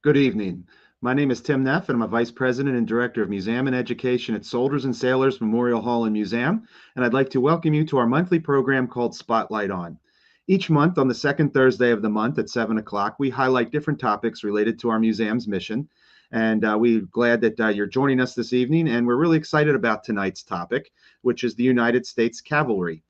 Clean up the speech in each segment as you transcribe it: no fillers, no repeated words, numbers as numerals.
Good evening. My name is Tim Neff, and I'm a Vice President and Director of Museum and Education at Soldiers and Sailors Memorial Hall and Museum, and I'd like to welcome you to our monthly program called Spotlight On. Each month, on the second Thursday of the month at 7 o'clock, we highlight different topics related to our museum's mission, and we're glad that you're joining us this evening, and we're really excited about tonight's topic, which is the United States Cavalry.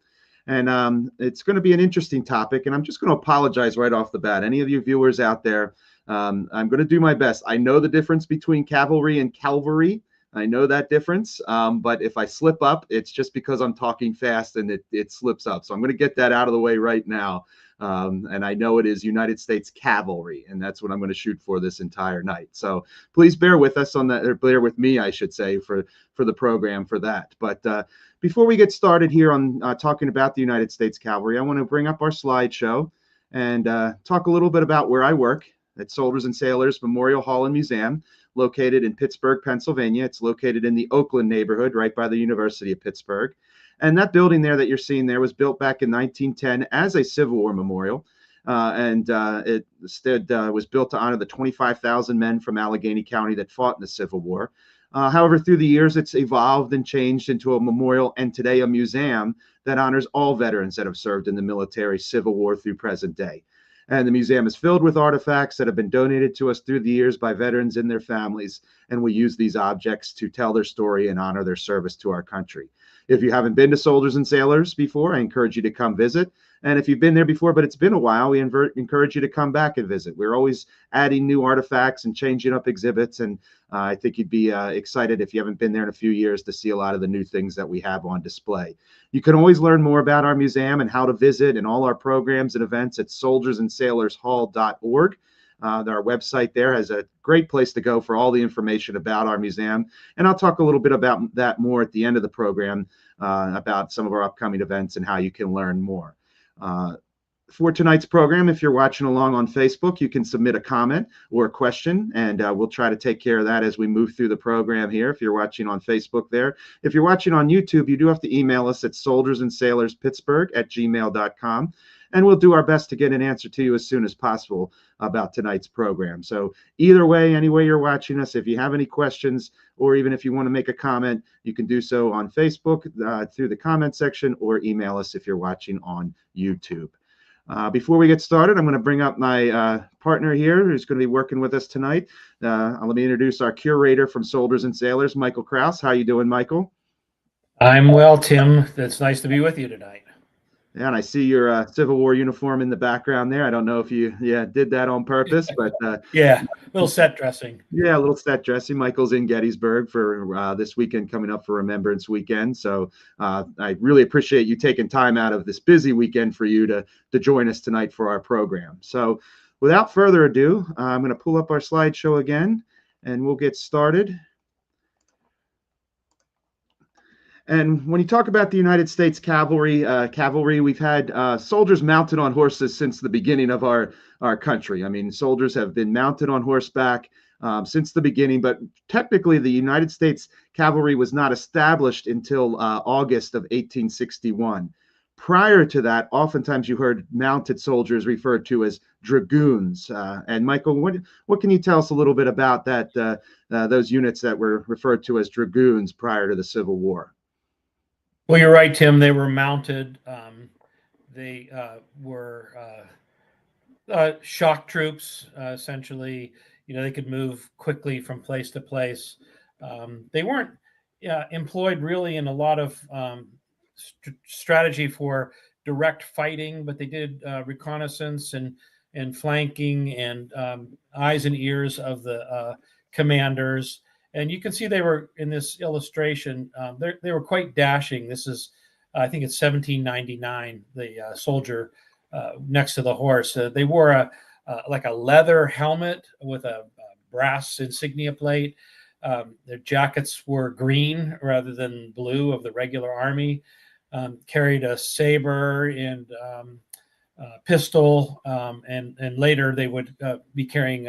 And it's going to be an interesting topic, and I'm just going to apologize right off the bat. Any of you viewers out there, I'm going to do my best. I know the difference between cavalry and Calvary. I know that difference, but if I slip up, it's just because I'm talking fast and it slips up. So I'm going to get that out of the way right now. And I know it is United States Cavalry, and that's what I'm going to shoot for this entire night. So please bear with us on that, or bear with me, I should say, for the program for that. But before we get started here on talking about the United States Cavalry, I want to bring up our slideshow and talk a little bit about where I work at Soldiers and Sailors Memorial Hall and Museum, located in Pittsburgh, Pennsylvania. It's located in the Oakland neighborhood, right by the University of Pittsburgh. And that building there that you're seeing there was built back in 1910 as a Civil War memorial. It instead was built to honor the 25,000 men from Allegheny County that fought in the Civil War. However, through the years, it's evolved and changed into a memorial and today a museum that honors all veterans that have served in the military, Civil War through present day. And the museum is filled with artifacts that have been donated to us through the years by veterans and their families. And we use these objects to tell their story and honor their service to our country. If you haven't been to Soldiers and Sailors before, I encourage you to come visit. And if you've been there before, but it's been a while, we encourage you to come back and visit. We're always adding new artifacts and changing up exhibits. And I think you'd be excited if you haven't been there in a few years to see a lot of the new things that we have on display. You can always learn more about our museum and how to visit and all our programs and events at soldiersandsailorshall.org. Our website there has a great place to go for all the information about our museum. And I'll talk a little bit about that more at the end of the program, about some of our upcoming events and how you can learn more. For tonight's program, if you're watching along on Facebook, you can submit a comment or a question, and we'll try to take care of that as we move through the program here. If you're watching on Facebook there. If you're watching on YouTube, you do have to email us at soldiersandsailorspittsburgh@gmail.com, and we'll do our best to get an answer to you as soon as possible about tonight's program. So either way, any way you're watching us, if you have any questions, or even if you want to make a comment, you can do so on Facebook through the comment section, or email us if you're watching on YouTube. Before we get started, I'm going to bring up my partner here who's going to be working with us tonight. Let me introduce our curator from Soldiers and Sailors, Michael Kraus. How you doing, Michael? I'm well, Tim. It's nice to be with you tonight. Yeah, and I see your Civil War uniform in the background there. I don't know if you did that on purpose, but yeah, a little set dressing. Yeah, a little set dressing. Michael's in Gettysburg for this weekend coming up for Remembrance Weekend. So I really appreciate you taking time out of this busy weekend for you to join us tonight for our program. So without further ado, I'm going to pull up our slideshow again, and we'll get started. And when you talk about the United States Cavalry, we've had soldiers mounted on horses since the beginning of our country. I mean, soldiers have been mounted on horseback since the beginning, but technically the United States Cavalry was not established until August of 1861. Prior to that, oftentimes you heard mounted soldiers referred to as dragoons. And Michael, what can you tell us a little bit about that? Those units that were referred to as dragoons prior to the Civil War. Well, you're right, Tim. They were mounted. They were shock troops, essentially. You know, they could move quickly from place to place. They weren't employed really in a lot of strategy for direct fighting, but they did reconnaissance and flanking and eyes and ears of the commanders. And you can see they were in this illustration. They were quite dashing. This is, I think it's 1799. The soldier next to the horse. They wore like a leather helmet with a brass insignia plate. Their jackets were green rather than blue of the regular army. Carried a saber and pistol, and later they would be carrying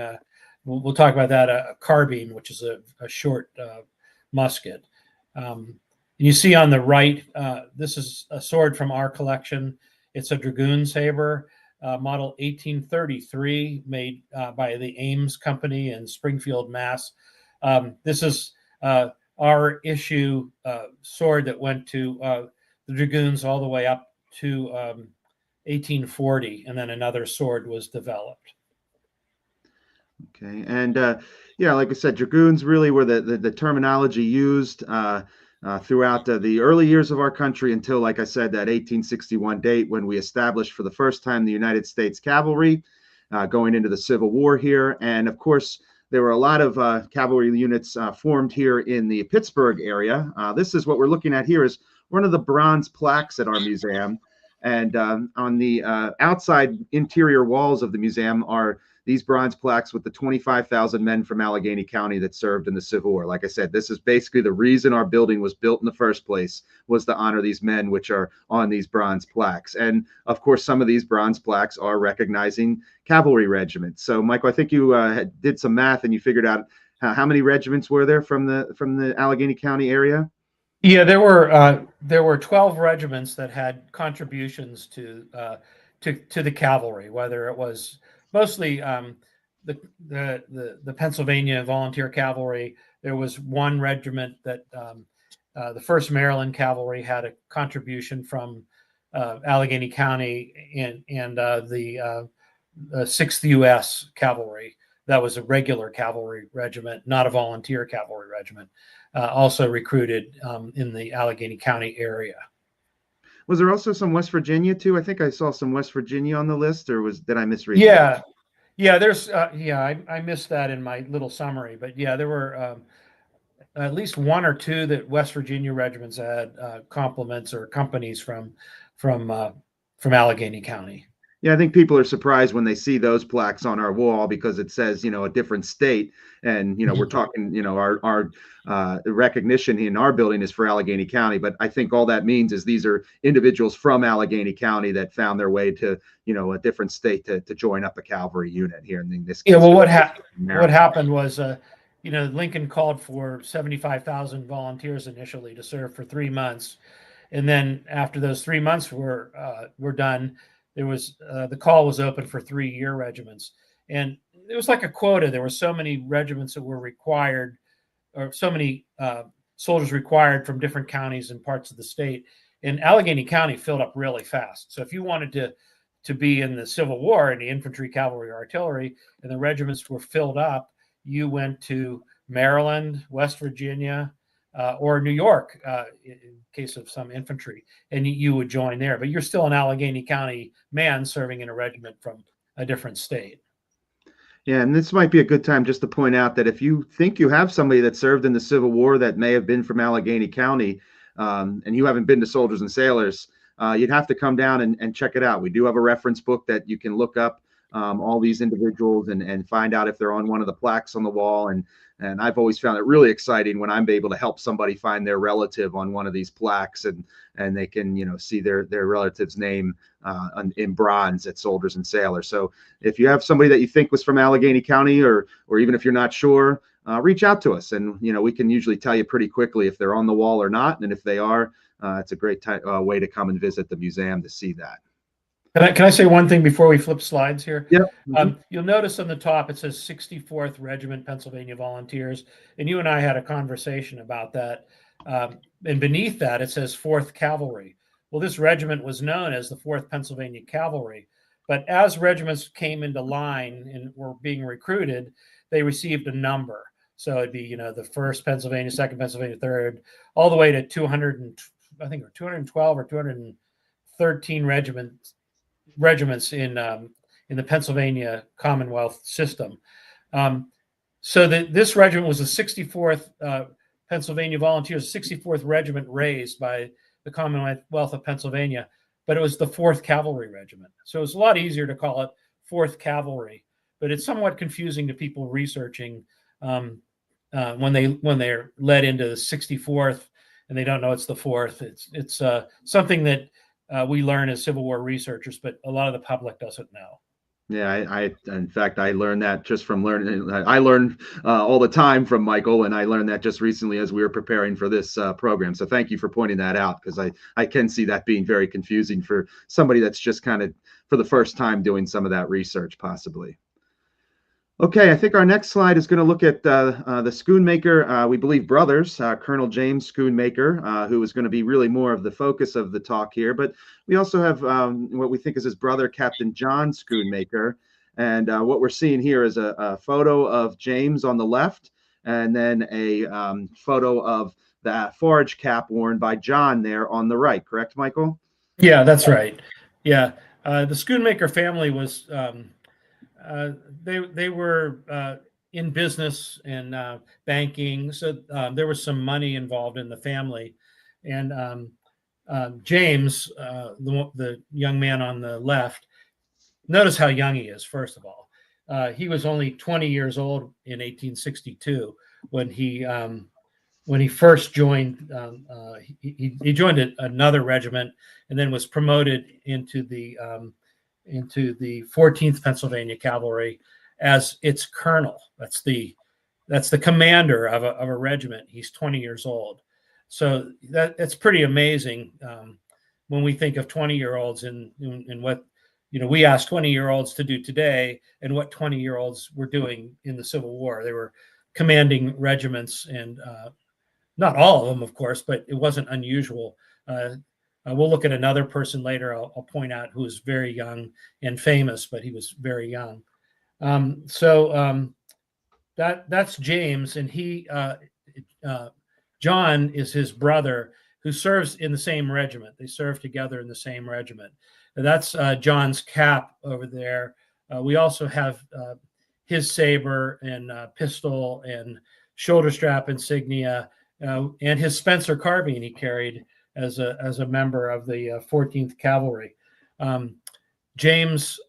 we'll talk about that, a carbine, which is a short musket. You see on the right, this is a sword from our collection. It's a dragoon saber. model 1833, made by the Ames Company in Springfield, Mass. This is our issue sword that went to the Dragoons all the way up to 1840, and then another sword was developed. Okay, and yeah, like I said, dragoons really were the terminology used throughout the early years of our country until, like I said, that 1861 date when we established for the first time the United States Cavalry, going into the Civil War here. And of course, there were a lot of cavalry units formed here in the Pittsburgh area. This is what we're looking at here is one of the bronze plaques at our museum. And on the outside interior walls of the museum are these bronze plaques with the 25,000 men from Allegheny County that served in the Civil War. Like I said, this is basically the reason our building was built in the first place, was to honor these men, which are on these bronze plaques. And of course, some of these bronze plaques are recognizing cavalry regiments. So, Michael, I think you did some math and you figured out how many regiments were there from the Allegheny County area? Yeah, there were 12 regiments that had contributions to the cavalry, whether it was mostly the Pennsylvania Volunteer Cavalry. There was one regiment that the 1st Maryland Cavalry had a contribution from Allegheny County, and the 6th U.S. Cavalry. That was a regular cavalry regiment, not a volunteer cavalry regiment, also recruited in the Allegheny County area. Was there also some West Virginia too? I think I saw some West Virginia on the list, or did I misread? Yeah, yeah. There's I missed that in my little summary, but yeah, there were at least one or two that West Virginia regiments had complements or companies from Allegheny County. Yeah, I think people are surprised when they see those plaques on our wall because it says, a different state. And, we're talking, our recognition in our building is for Allegheny County. But I think all that means is these are individuals from Allegheny County that found their way to, a different state to join up a cavalry unit here. And in this case, yeah, well, what happened was, Lincoln called for 75,000 volunteers initially to serve for 3 months. And then after those 3 months were done, there was the call was open for 3-year regiments, and it was like a quota. There were so many regiments that were required, or so many soldiers required from different counties and parts of the state. And Allegheny County filled up really fast. So if you wanted to be in the Civil War in the infantry, cavalry, or artillery, and the regiments were filled up, you went to Maryland, West Virginia, or New York, in case of some infantry, and you would join there. But you're still an Allegheny County man serving in a regiment from a different state. Yeah, and this might be a good time just to point out that if you think you have somebody that served in the Civil War that may have been from Allegheny County, and you haven't been to Soldiers and Sailors, you'd have to come down and check it out. We do have a reference book that you can look up all these individuals and find out if they're on one of the plaques on the wall. And I've always found it really exciting when I'm able to help somebody find their relative on one of these plaques, and they can see their relative's name in bronze at Soldiers and Sailors. So if you have somebody that you think was from Allegheny County, or even if you're not sure, reach out to us, and we can usually tell you pretty quickly if they're on the wall or not. And if they are, it's a great way to come and visit the museum to see that. Can I say one thing before we flip slides here? Yeah. Mm-hmm. You'll notice on the top it says 64th Regiment Pennsylvania Volunteers, and you and I had a conversation about that. And beneath that it says 4th Cavalry. Well, this regiment was known as the 4th Pennsylvania Cavalry, but as regiments came into line and were being recruited, they received a number. So it'd be the 1st Pennsylvania, 2nd Pennsylvania, 3rd, all the way to 212 or 213 regiments in the Pennsylvania Commonwealth system. So this regiment was the 64th Pennsylvania Volunteers, 64th Regiment raised by the Commonwealth of Pennsylvania, but it was the 4th Cavalry Regiment. So it's a lot easier to call it 4th Cavalry, but it's somewhat confusing to people researching when they're led into the 64th and they don't know it's the 4th. It's something that we learn as Civil War researchers, but a lot of the public doesn't know. Yeah, in fact, I learned that just from learning. I learn all the time from Michael, and I learned that just recently as we were preparing for this program. So thank you for pointing that out, because I can see that being very confusing for somebody that's just kind of for the first time doing some of that research, possibly. Okay, I think our next slide is going to look at the Schoonmaker, we believe brothers, Colonel James Schoonmaker, who is going to be really more of the focus of the talk here. But we also have what we think is his brother, Captain John Schoonmaker. And what we're seeing here is a photo of James on the left, and then a photo of the forage cap worn by John there on the right. Correct, Michael? Yeah, that's right. Yeah, the Schoonmaker family was uh, they were in business and banking, so there was some money involved in the family. And James, the young man on the left, notice how young he is. First of all, he was only 20 years old in 1862 when he first joined. He joined another regiment and then was promoted into the 14th Pennsylvania Cavalry as its colonel. That's the commander of a regiment. He's 20 years old, so that's pretty amazing when we think of 20-year-olds and what we ask 20-year-olds to do today and what 20-year-olds were doing in the Civil War. They were commanding regiments, and not all of them, of course, but it wasn't unusual. We'll look at another person later. I'll point out who was very young and famous, but he was very young. That's James, and John is his brother who serves in the same regiment. They serve together in the same regiment. And that's John's cap over there. We also have his saber and pistol and shoulder strap insignia, and his Spencer carbine he carried as a member of the 14th Cavalry. James,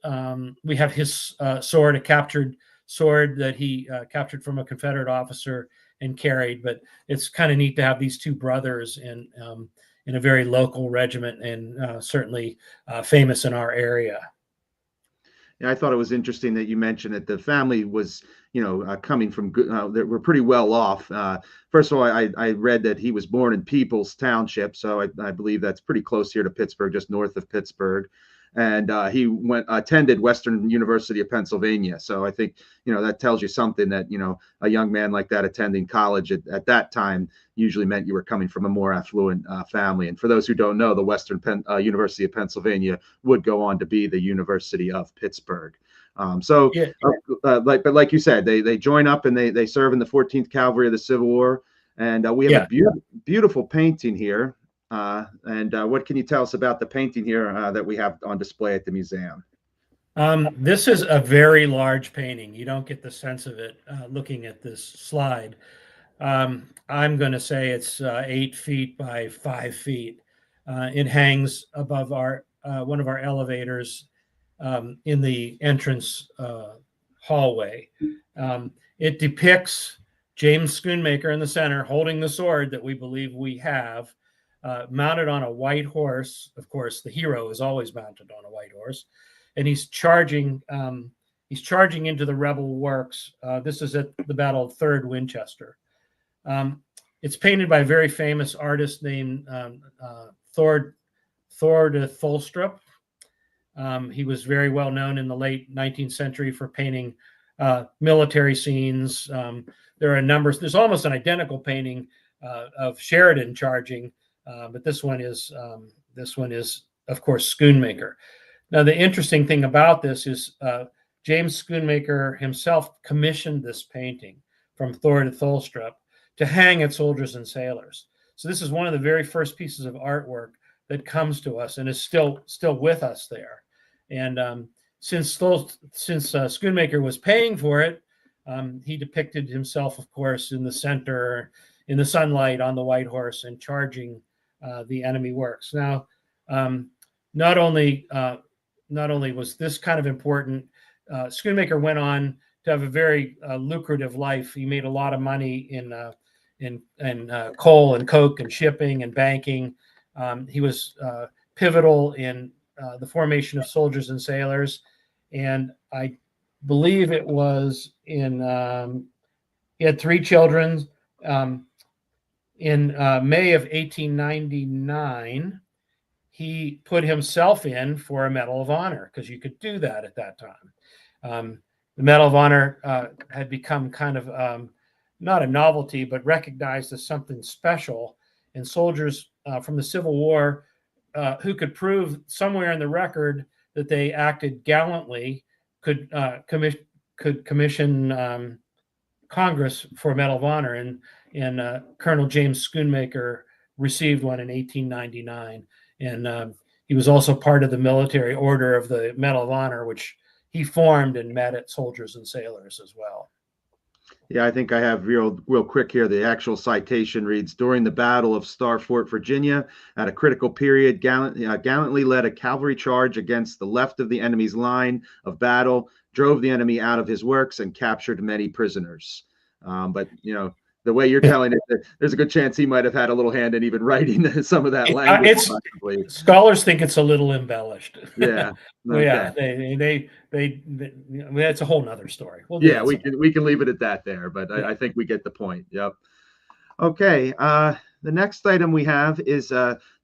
we have his sword, a captured sword that he captured from a Confederate officer and carried. But it's kind of neat to have these two brothers in a very local regiment, and certainly famous in our area. Yeah, I thought it was interesting that you mentioned that the family was, coming from good, that were pretty well off. First of all, I read that he was born in Peoples Township, so I believe that's pretty close here to Pittsburgh, just north of Pittsburgh. And he attended Western University of Pennsylvania. So I think, that tells you something that, a young man like that attending college at that time usually meant you were coming from a more affluent family. And for those who don't know, the Western University of Pennsylvania would go on to be the University of Pittsburgh. Yeah. But like you said, they join up and they serve in the 14th Cavalry of the Civil War. And we have a beautiful painting here. And what can you tell us about the painting here that we have on display at the museum? This is a very large painting. You don't get the sense of it looking at this slide. I'm going to say it's 8 feet by 5 feet. It hangs above one of our elevators in the entrance hallway. It depicts James Schoonmaker in the center holding the sword that we believe we have, mounted on a white horse. Of course, the hero is always mounted on a white horse, and he's charging. He's charging into the rebel works. This is at the Battle of Third Winchester. It's painted by a very famous artist named Thor de Tholstrup. He was very well known in the late 19th century for painting military scenes. There are numbers. There's almost an identical painting of Sheridan charging, but this one is, of course, Schoonmaker. Now, the interesting thing about this is James Schoonmaker himself commissioned this painting from Thor de Tholstrup to hang at Soldiers and Sailors. So this is one of the very first pieces of artwork that comes to us and is still with us there. And since Schoonmaker was paying for it, he depicted himself, of course, in the center, in the sunlight on the white horse and charging the enemy works. Now, not only was this kind of important, Schoonmaker went on to have a very lucrative life. He made a lot of money in coal and coke and shipping and banking. He was pivotal in the formation of Soldiers and Sailors, and I believe it was in he had 3 children. In May of 1899, he put himself in for a Medal of Honor because you could do that at that time. The Medal of Honor had become kind of not a novelty, but recognized as something special. And soldiers from the Civil War who could prove somewhere in the record that they acted gallantly could commission Congress for a Medal of Honor. And Colonel James Schoonmaker received one in 1899. And he was also part of the military order of the Medal of Honor, which he formed and met at Soldiers and Sailors as well. Yeah, I think I have real quick here. The actual citation reads, during the Battle of Star Fort, Virginia, at a critical period, gallantly led a cavalry charge against the left of the enemy's line of battle, drove the enemy out of his works, and captured many prisoners. But, the way you're telling it, there's a good chance he might have had a little hand in even writing some of that language. Scholars think it's a little embellished. Yeah. Okay. Yeah. They that's a whole nother story. We can leave it at that there, but I think we get the point. Yep. Okay. The next item we have is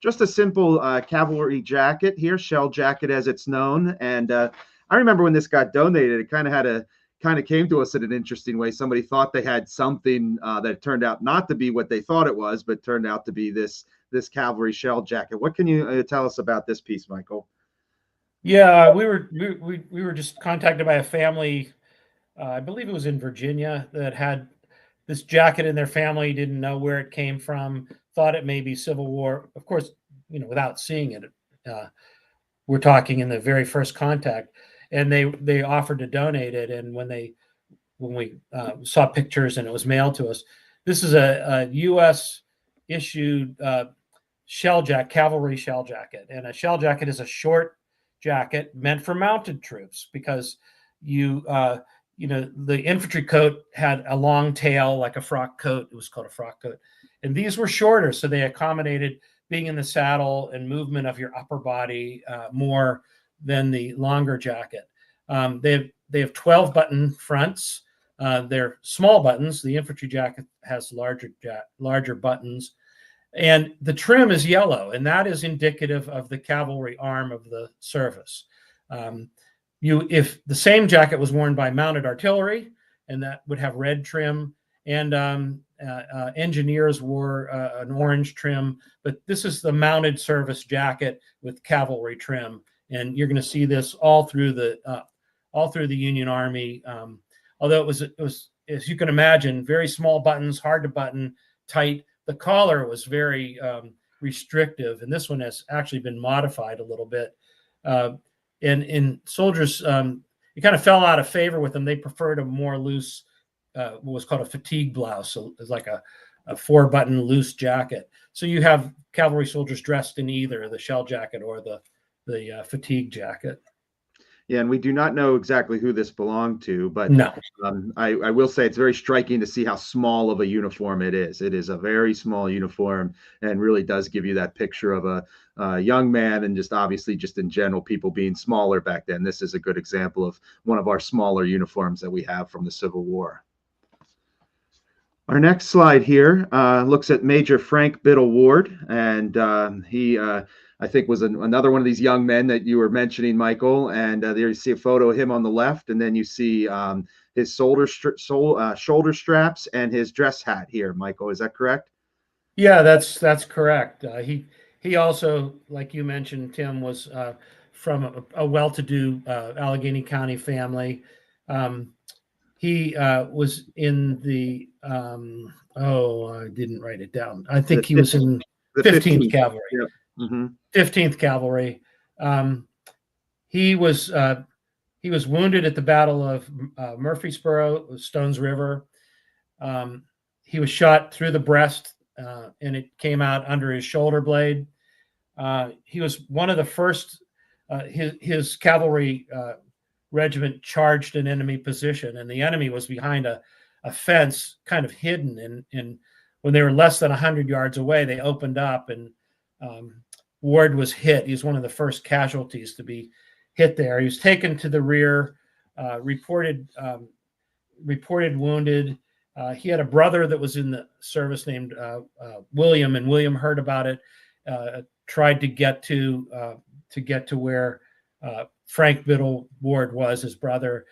just a simple cavalry jacket here, shell jacket as it's known. And I remember when this got donated, it kind of came to us in an interesting way. Somebody thought they had something that turned out not to be what they thought it was, but turned out to be this cavalry shell jacket. What can you tell us about this piece, Michael? Yeah, we were just contacted by a family, I believe it was in Virginia, that had this jacket in their family, didn't know where it came from, thought it may be Civil War. Of course, without seeing it, we're talking in the very first contact, and they offered to donate it. And when we saw pictures and it was mailed to us, this is a U.S. issued cavalry shell jacket, and a shell jacket is a short jacket meant for mounted troops because the infantry coat had a long tail like a frock coat. It was called a frock coat, and these were shorter, so they accommodated being in the saddle and movement of your upper body more than the longer jacket. They have 12 button fronts. They're small buttons. The infantry jacket has larger buttons. And the trim is yellow, and that is indicative of the cavalry arm of the service. If the same jacket was worn by mounted artillery, and that would have red trim, and engineers wore an orange trim, but this is the mounted service jacket with cavalry trim, and you're going to see this all through the Union Army. Although it was, as you can imagine, very small buttons, hard to button, tight. The collar was very restrictive, and this one has actually been modified a little bit. And soldiers, it kind of fell out of favor with them. They preferred a more loose, what was called a fatigue blouse. So it's like a 4-button loose jacket. So you have cavalry soldiers dressed in either the shell jacket or the fatigue jacket. Yeah, and we do not know exactly who this belonged to, but no. I will say it's very striking to see how small of a uniform it is. It is a very small uniform and really does give you that picture of a young man, and just obviously just in general people being smaller back then. This is a good example of one of our smaller uniforms that we have from the Civil War. Our next slide here looks at Major Frank Biddle Ward, and he I think was another one of these young men that you were mentioning, Michael. And there you see a photo of him on the left, and then you see his shoulder straps and his dress hat here. Michael, is that correct? Yeah, that's correct. He also, like you mentioned, Tim, was from a well-to-do Allegheny County family. He was in the I didn't write it down. I think he was in the 15th Cavalry. Yep. Mm-hmm. 15th Cavalry. He was wounded at the Battle of Murfreesboro, Stones River. He was shot through the breast, and it came out under his shoulder blade. He was one of the first. His cavalry regiment charged an enemy position, and the enemy was behind a fence, kind of hidden. And when they were less than 100 yards away, they opened up, and Ward was hit. He was one of the first casualties to be hit there. He was taken to the rear, reported wounded. He had a brother that was in the service named William, and William heard about it, tried to get to where Frank Biddle Ward was, his brother.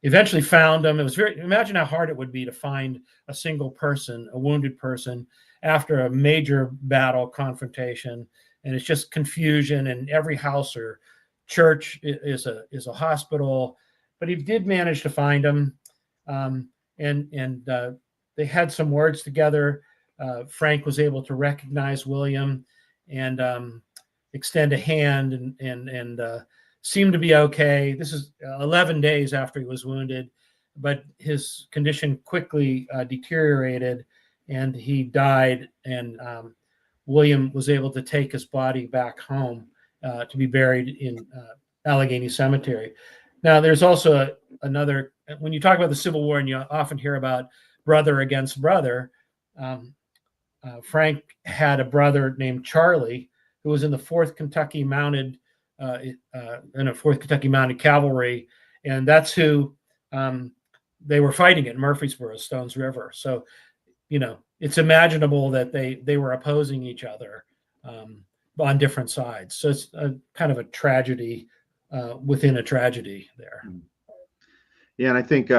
Eventually found him. It was imagine how hard it would be to find a single person, a wounded person, after a major battle confrontation, and it's just confusion, and every house or church is a hospital. But he did manage to find him, and they had some words together. Frank was able to recognize William and extend a hand, and seemed to be okay. This is 11 days after he was wounded, but his condition quickly deteriorated, and he died. And William was able to take his body back home to be buried in Allegheny Cemetery. Now, there's also another, when you talk about the Civil War, and you often hear about brother against brother, Frank had a brother named Charlie who was in the 4th Kentucky Mounted Cavalry, and that's who they were fighting at Murfreesboro, Stones River. So, it's imaginable that they were opposing each other on different sides. So it's kind of a tragedy within a tragedy there. Yeah, and I think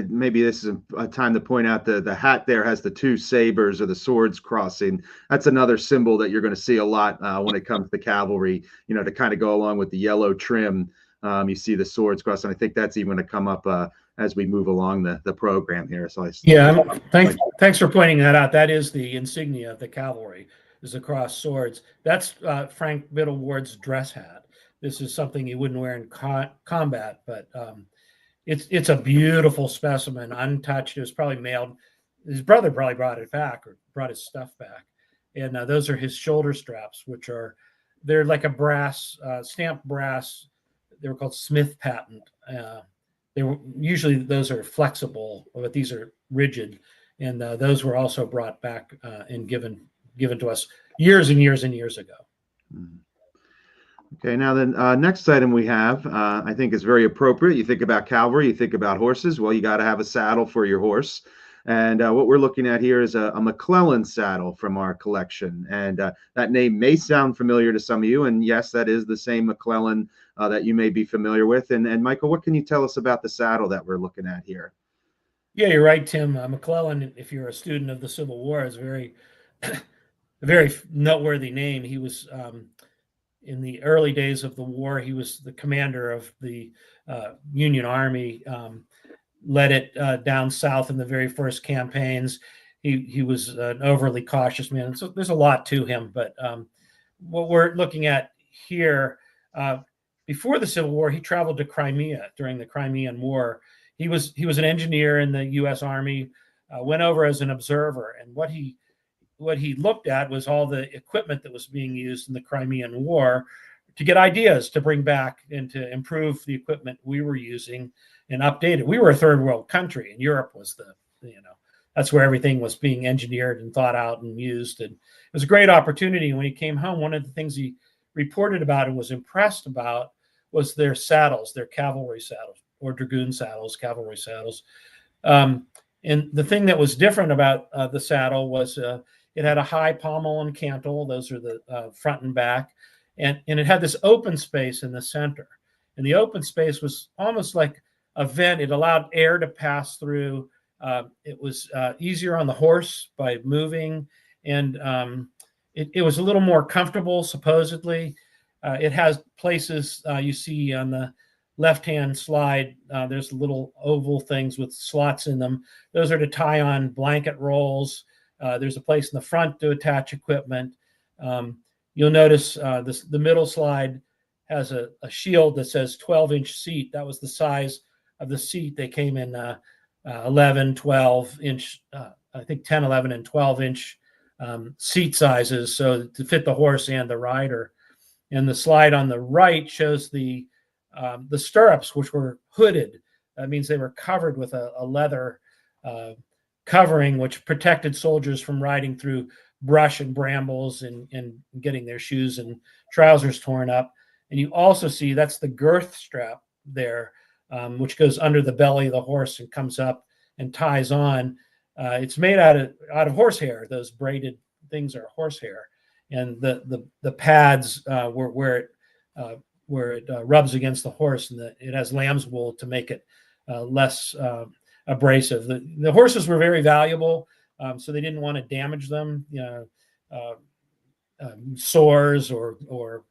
maybe this is a time to point out the hat there has the 2 sabers or the swords crossing. That's another symbol that you're going to see a lot when it comes to cavalry, to kind of go along with the yellow trim. You see the swords cross, and I think that's even going to come up as we move along the program here. So thanks for pointing that out. That is the insignia of the cavalry, is the crossed swords. That's Frank Biddle Ward's dress hat. This is something he wouldn't wear in combat, but it's a beautiful specimen, untouched. It was probably mailed. His brother probably brought it back, or brought his stuff back. And those are his shoulder straps, they're like a brass, stamped brass. They were called Smith patent. Those are flexible, but these are rigid. And those were also brought back and given to us years and years and years ago. Mm-hmm. Okay, now the next item we have, I think is very appropriate. You think about cavalry, you think about horses. Well, you got to have a saddle for your horse. And what we're looking at here is a McClellan saddle from our collection. And that name may sound familiar to some of you. And yes, that is the same McClellan that you may be familiar with. And Michael, what can you tell us about the saddle that we're looking at here? Yeah, you're right, Tim. McClellan, if you're a student of the Civil War, is a very noteworthy name. He was in the early days of the war, he was the commander of the Union Army, led it down south in the very first campaigns. He was an overly cautious man. So there's a lot to him. But what we're looking at here, before the Civil War, he traveled to Crimea during the Crimean War. He was an engineer in the U.S. Army, went over as an observer, and what he looked at was all the equipment that was being used in the Crimean War to get ideas to bring back and to improve the equipment we were using and update it. We were a third world country, and Europe was that's where everything was being engineered and thought out and used. And it was a great opportunity. And when he came home, one of the things he reported about and was impressed about was their saddles, their cavalry saddles, or dragoon saddles, cavalry saddles. And the thing that was different about the saddle was it had a high pommel and cantle. Those are the front and back. And it had this open space in the center. And the open space was almost like a vent. It allowed air to pass through. It was easier on the horse by moving. And it was a little more comfortable, supposedly. It has places you see on the left-hand slide. There's little oval things with slots in them. Those are to tie on blanket rolls. There's a place in the front to attach equipment. You'll notice the middle slide has a shield that says 12-inch seat. That was the size of the seat. They came in 11, 12-inch, I think 10, 11, and 12-inch seat sizes, so to fit the horse and the rider. And the slide on the right shows the stirrups, which were hooded. That means they were covered with a leather covering, which protected soldiers from riding through brush and brambles and getting their shoes and trousers torn up. And you also see that's the girth strap there, which goes under the belly of the horse and comes up and ties on. It's made out of horsehair. Those braided things are horsehair, and the pads where it rubs against the horse, and it has lamb's wool to make it less abrasive. The horses were very valuable, so they didn't want to damage them. Sores or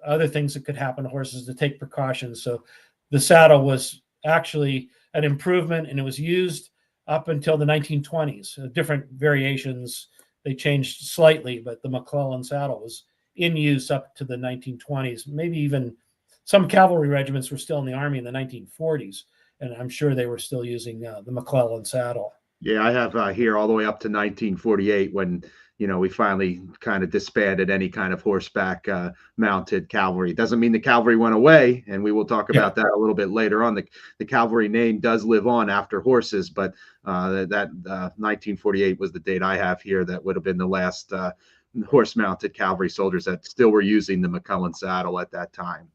other things that could happen to horses, to take precautions. So the saddle was actually an improvement, and it was used up until the 1920s. Different variations, they changed slightly, but the McClellan saddle was in use up to the 1920s. Maybe even some cavalry regiments were still in the Army in the 1940s, and I'm sure they were still using the McClellan saddle. Yeah, I have here all the way up to 1948 when we finally kind of disbanded any kind of horseback mounted cavalry. Doesn't mean the cavalry went away, and we will talk about that a little bit later on. The cavalry name does live on after horses, but that 1948 was the date I have here. That would have been the last horse mounted cavalry soldiers that still were using the McClellan saddle at that time.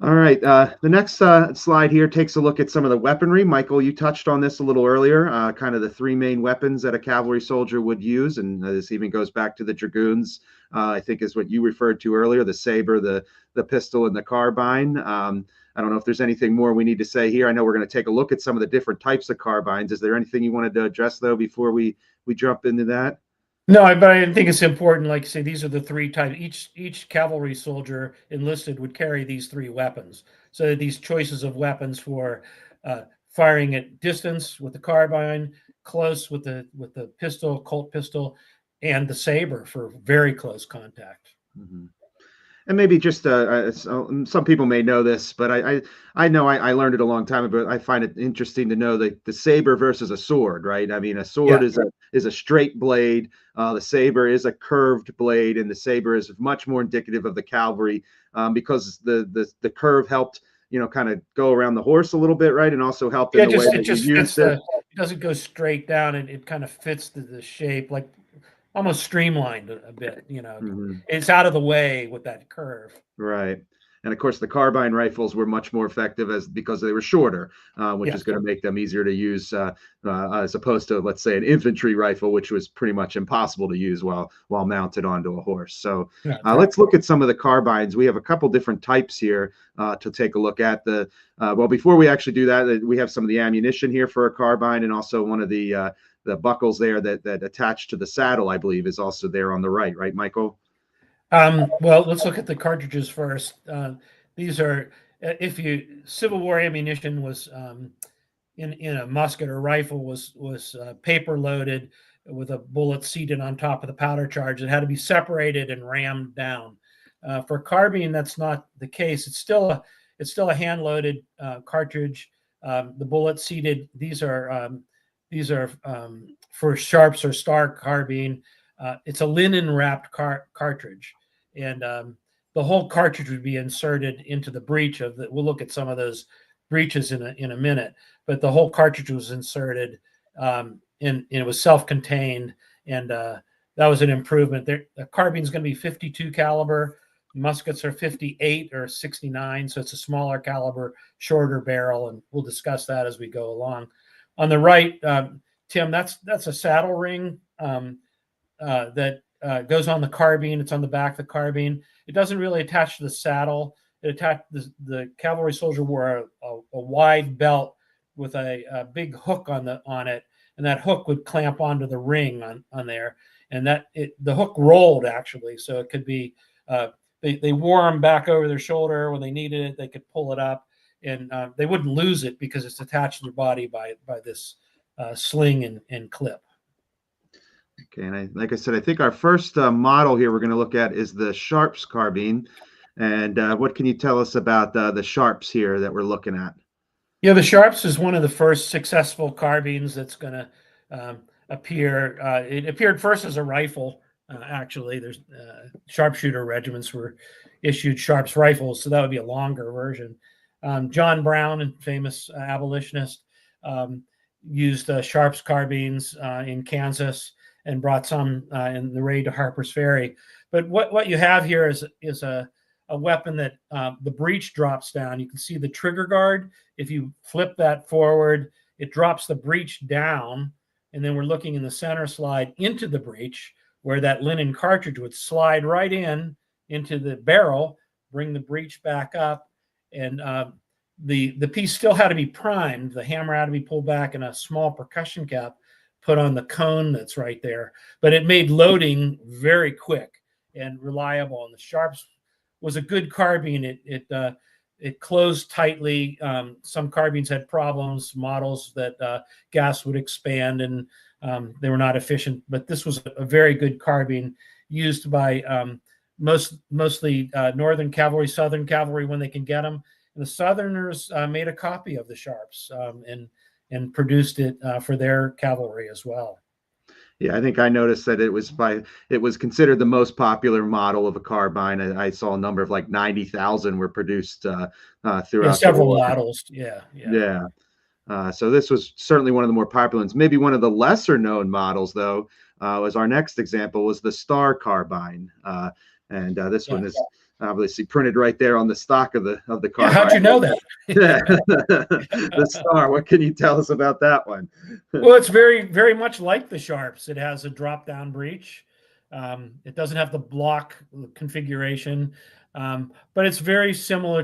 All right, the next slide here takes a look at some of the weaponry. Michael, you touched on this a little earlier, kind of the three main weapons that a cavalry soldier would use, and this even goes back to the dragoons, I think is what you referred to earlier, the saber, the pistol, and the carbine. I don't know if there's anything more we need to say here. I know we're going to take a look at some of the different types of carbines. Is there anything you wanted to address, though, before we jump into that? No, but I think it's important. Like I say, these are the three types. Each cavalry soldier enlisted would carry these three weapons. So these choices of weapons for firing at distance with the carbine, close with the pistol, Colt pistol, and the saber for very close contact. Mm-hmm. And maybe just some people may know this, but I know I learned it a long time ago. I find it interesting to know the saber versus a sword, right? I mean, a sword is a straight blade. The saber is a curved blade, and the saber is much more indicative of the cavalry because the curve helped kind of go around the horse a little bit, right, and also helped in the way that you used it. It doesn't go straight down, and it kind of fits the shape, like almost streamlined a bit. It's out of the way with that curve. Right. And of course, the carbine rifles were much more effective because they were shorter, which is going to make them easier to use as opposed to, let's say, an infantry rifle, which was pretty much impossible to use while mounted onto a horse. So let's look at some of the carbines. We have a couple different types here to take a look at. Well, before we actually do that, we have some of the ammunition here for a carbine, and also one of the buckles there that attach to the saddle, I believe, is also there on the right, Michael? Well, let's look at the cartridges first. These are, Civil War ammunition was in a musket or rifle was paper loaded with a bullet seated on top of the powder charge. It had to be separated and rammed down. For carbine, that's not the case. It's still a hand loaded cartridge. The bullet seated. These are for sharps or star carbine. It's a linen wrapped cartridge, and the whole cartridge would be inserted into the breech of the. We'll look at some of those breeches in a minute, but the whole cartridge was inserted, and it was self-contained, and that was an improvement. The carbine is going to be 52 caliber. Muskets are 58 or 69, so it's a smaller caliber, shorter barrel, and we'll discuss that as we go along. On the right, Tim, that's a saddle ring that goes on the carbine. It's on the back of the carbine. It doesn't really attach to the saddle. It attached the cavalry soldier wore a wide belt with a big hook on it, and that hook would clamp onto the ring on there, and the hook rolled actually, so it could be they wore them back over their shoulder when they needed it. They could pull it up, and they wouldn't lose it because it's attached to their body by this sling and clip. Okay, and like I said, I think our first model here we're going to look at is the Sharps carbine. And what can you tell us about the Sharps here that we're looking at? Yeah, the Sharps is one of the first successful carbines that's going to appear. It appeared first as a rifle. Actually, there's sharpshooter regiments were issued Sharps rifles, so that would be a longer version. John Brown, a famous abolitionist, used Sharps carbines in Kansas and brought some in the raid to Harper's Ferry. But what you have here is a weapon that the breech drops down. You can see the trigger guard. If you flip that forward, it drops the breech down, and then we're looking in the center slide into the breech, where that linen cartridge would slide right into the barrel, bring the breech back up, and the piece still had to be primed. The hammer had to be pulled back, and a small percussion cap put on the cone that's right there. But it made loading very quick and reliable. And the Sharps was a good carbine. It closed tightly. Some carbines had problems, models that gas would expand and they were not efficient. But this was a very good carbine used by mostly Northern Cavalry, Southern Cavalry when they can get them. And the Southerners made a copy of the Sharps and produced it for their cavalry as well. Yeah, I think I noticed that it was considered the most popular model of a carbine. I saw a number of like 90,000 were produced throughout the Several war. models. Yeah. Yeah. So this was certainly one of the more popular ones. Maybe one of the lesser known models, though, was our next example was the Star carbine, and this one is obviously printed right there on the stock of the carbine. Yeah, how'd you know that? The Star. What can you tell us about that one? Well, it's very much like the Sharps. It has a drop-down breech. It doesn't have the block configuration, but it's very similar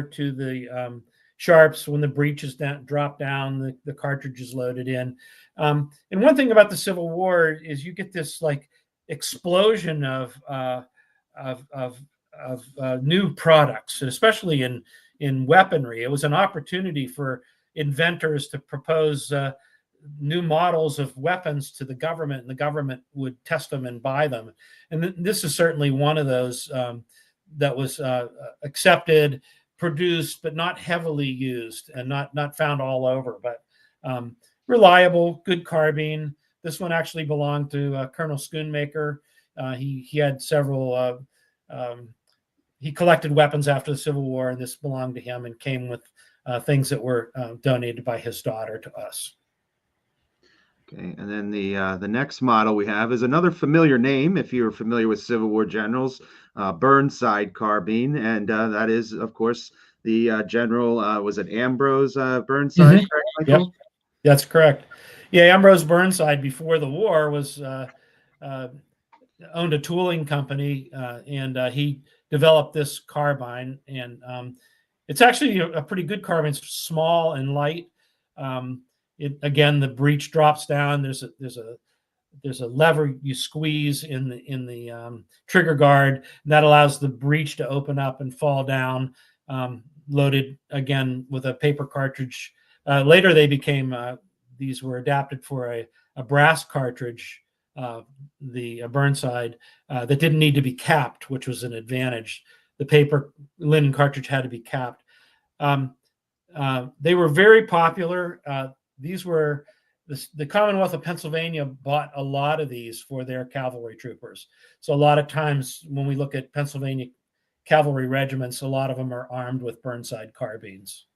to the Sharps. When the breech is dropped down, the cartridge is loaded in. And one thing about the Civil War is you get this like explosion of new products, especially in weaponry. It was an opportunity for inventors to propose new models of weapons to the government, and the government would test them and buy them. And this is certainly one of those that was accepted, produced, but not heavily used, and not found all over. But reliable, good carbine. This one actually belonged to Colonel Schoonmaker. He had several. He collected weapons after the Civil War, and this belonged to him and came with things that were donated by his daughter to us. Okay, and then the next model we have is another familiar name if you're familiar with Civil War generals, Burnside carbine, and that is, of course, the general. Was it Ambrose Burnside? Mm-hmm. Correct, Michael? Yep, that's correct. Yeah, Ambrose Burnside before the war was owned a tooling company, and he developed this carbine, and it's actually a pretty good carbine. It's small and light. Again, the breech drops down. There's a lever you squeeze in the trigger guard, and that allows the breech to open up and fall down. Loaded again with a paper cartridge. Later, they became these were adapted for a brass cartridge. The Burnside that didn't need to be capped, which was an advantage. The paper linen cartridge had to be capped. They were very popular. These were the Commonwealth of Pennsylvania bought a lot of these for their cavalry troopers. So a lot of times when we look at Pennsylvania cavalry regiments, a lot of them are armed with Burnside carbines.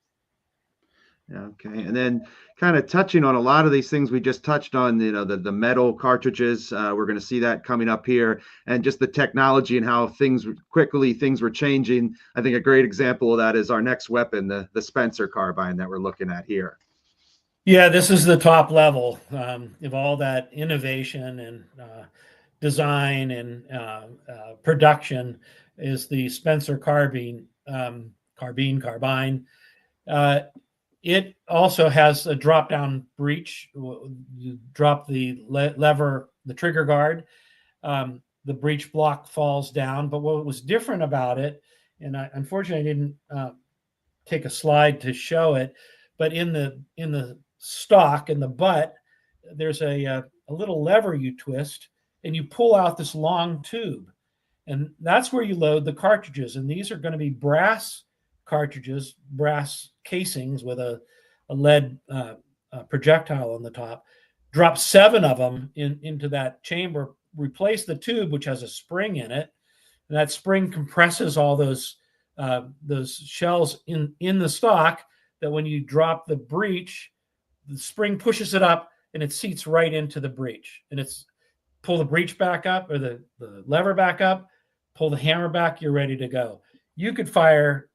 Okay, and then kind of touching on a lot of these things we just touched on, the metal cartridges. We're going to see that coming up here, and just the technology and how things were changing. I think a great example of that is our next weapon, the Spencer carbine that we're looking at here. Yeah, this is the top level of all that innovation and design and production is the Spencer carbine. It also has a drop-down breech. You drop the lever, the trigger guard. The breech block falls down. But what was different about it, and unfortunately I didn't take a slide to show it, but in the stock, in the butt, there's a little lever you twist, and you pull out this long tube. And that's where you load the cartridges. And these are going to be brass cartridges, brass casings with a lead projectile on the top. Drop 7 of them into that chamber, replace the tube, which has a spring in it. And that spring compresses all those shells in the stock, that when you drop the breech, the spring pushes it up and it seats right into the breech. And it's pull the breech back up or the lever back up, pull the hammer back, you're ready to go. You could fire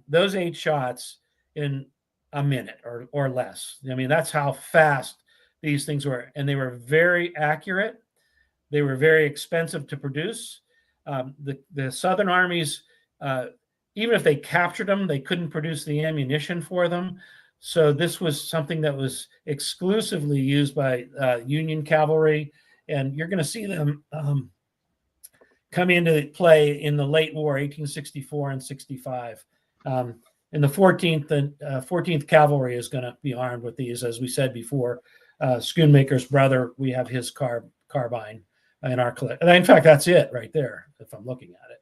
those 8 shots in a minute or less. I mean, that's how fast these things were. And they were very accurate. They were very expensive to produce. The Southern armies, even if they captured them, they couldn't produce the ammunition for them. So this was something that was exclusively used by Union cavalry, and you're going to see them come into play in the late war, 1864 and 65. And the 14th Cavalry is going to be armed with these, as we said before. Schoonmaker's brother, we have his carbine in our collection. In fact, that's it right there, if I'm looking at it.